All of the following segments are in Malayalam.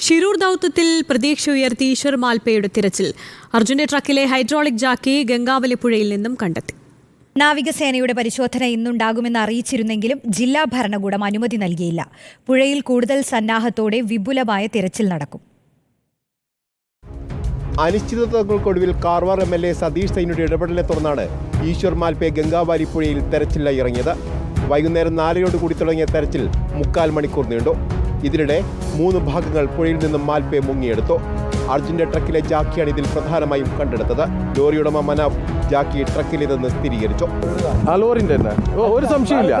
ഷിരൂർ ദൗത്യത്തിൽ പ്രതീക്ഷ ഉയർത്തി ഈശ്വർ മാൽപ്പയുടെ തിരച്ചിൽ. അർജുന്റെ ട്രക്കിലെ ഹൈഡ്രോളിക് ജാക്കി ഗംഗാവലി പുഴയിൽ നിന്നും കണ്ടെത്തി. നാവികസേനയുടെ പരിശോധന ഇന്നുണ്ടാകുമെന്ന് അറിയിച്ചിരുന്നെങ്കിലും ജില്ലാ ഭരണകൂടം അനുമതി നൽകിയില്ല. പുഴയിൽ കൂടുതൽ സന്നാഹത്തോടെ വിപുലമായ തിരച്ചിൽ നടക്കും. അനിശ്ചിതത്വങ്ങൾക്കൊടുവിൽ കാർവാർ MLA സതീഷ് സൈനിയുടെ ഇടപെടലിനെ തുടർന്നാണ് ഈശ്വർ മാൽപ്പെ ഗംഗാവാലി പുഴയിൽ തെരച്ചിലിനായി ഇറങ്ങിയത്. വൈകുന്നേരം 4 തുടങ്ങിയ തെരച്ചിൽ 3/4 മണിക്കൂർ നീണ്ടു. ഇതിനിടെ 3 ഭാഗങ്ങൾ പുഴയിൽ നിന്നും മാൽപ്പെ മുങ്ങിയെടുത്തു. അർജുന്റെ ട്രക്കിലെ ജാക്കിയാണ് ഇതിൽ പ്രധാനമായും കണ്ടെടുത്തത്. ലോറിയുടമ മനാഫ് ജാക്കി ട്രക്കിലിതെന്ന് സ്ഥിരീകരിച്ചു. ലോറിന്റെ തന്നെ ഒരു സംശയമില്ല.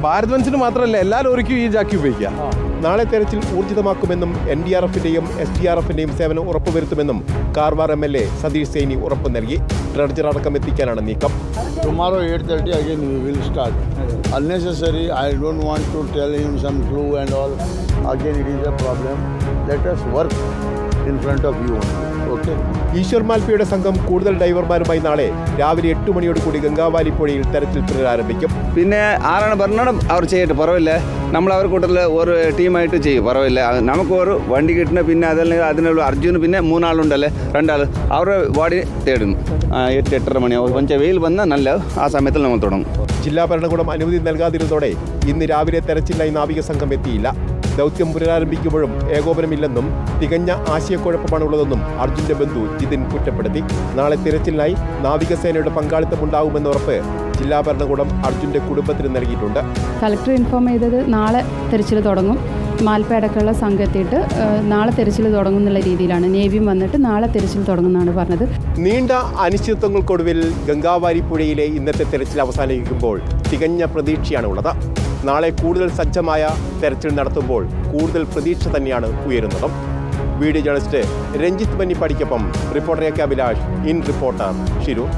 ഭാരത് ബെൻസിന് മാത്രമല്ല എല്ലാ ലോറിക്കും ഈ ജാക്കി ഉപയോഗിക്കാം. നാളെ തെരച്ചിൽ ഊർജിതമാക്കുമെന്നും NDRFന്റെയും SDRFന്റെയും സേവനം ഉറപ്പുവരുത്തുമെന്നും കാർവാർ MLA സതീഷ് സൈനി ഉറപ്പു നൽകി. ഡ്രഡ്ജർ അടക്കം എത്തിക്കാനാണ് നീക്കം. Tomorrow 8:30 again we will start. Unnecessary, I don't want to tell him some clue and all. Again it is a problem. Let us work in front of you only. Okay? Easwar മാൽപ്പയുടെ സംഘം കൂടുതൽ ഡൈവർമാരുമായി നാളെ രാവിലെ 8 മണിയോടുകൂടി ഗംഗാവാലി പുഴയിൽ തെരച്ചിൽ പുനരാരംഭിക്കും. പിന്നെ ആരാണ് പറഞ്ഞാലും അവർ ചെയ്യട്ടെ, പറവില്ല. നമ്മൾ അവർ കൂട്ടത്തിൽ ഒരു ടീമായിട്ട് ചെയ്യും, പറവില്ല. നമുക്ക് ഒരു വണ്ടി കിട്ടുന്ന പിന്നെ അതിനുള്ള അർജുന് പിന്നെ 3 ആളുണ്ടല്ലേ, 2 ആൾ അവരുടെ ബോഡി തേടുന്നു. 8-8:30 മണിയാവും. കൊഞ്ചം വെയിൽ വന്നാൽ നല്ല ആ സമയത്തിൽ നമ്മൾ തുടങ്ങും. ജില്ലാ ഭരണകൂടം അനുമതി നൽകാതിരുന്നതോടെ ഇന്ന് രാവിലെ തെരച്ചിലിനായി നാവിക സംഘം എത്തിയില്ല. ദൗത്യം പുനരാരംഭിക്കുമ്പോഴും ഏകോപനമില്ലെന്നും തികഞ്ഞ ആശയക്കുഴപ്പമാണുള്ളതെന്നും അർജുന്റെ ബന്ധു ജിതിൻ കുറ്റപ്പെടുത്തി. നാളെ തിരച്ചിലിനായി നാവികസേനയുടെ പങ്കാളിത്തമുണ്ടാകുമെന്ന ഉറപ്പ് ജില്ലാ ഭരണകൂടം അർജുന്റെ കുടുംബത്തിന് നൽകിയിട്ടുണ്ട്. കളക്ടർ ഇൻഫോം ചെയ്തത് നാളെ തെരച്ചിൽ തുടങ്ങും. മാൽപ്പ അടക്കമുള്ള സംഘം എത്തിയിട്ട് നാളെ തെരച്ചിൽ തുടങ്ങുന്നുള്ള രീതിയിലാണ്. നേവിയും വന്നിട്ട് നാളെ തെരച്ചിൽ തുടങ്ങുമെന്നാണ് പറഞ്ഞത്. നീണ്ട അനിശ്ചിതത്വങ്ങൾക്കൊടുവിൽ ഗംഗാവാലി പുഴയിലെ ഇന്നത്തെ തെരച്ചിൽ അവസാനിക്കുമ്പോൾ തികഞ്ഞ പ്രതീക്ഷയാണുള്ളത്. നാളെ കൂടുതൽ സജ്ജമായ തെരച്ചിൽ നടത്തുമ്പോൾ കൂടുതൽ പ്രതീക്ഷ തന്നെയാണ് ഉയരുന്നതും. വീഡിയോ ജേർണലിസ്റ്റ് രഞ്ജിത്ത് ബന്നിപ്പടിക്കൊപ്പം reporter AK Abhilash, in reporter, Shirur.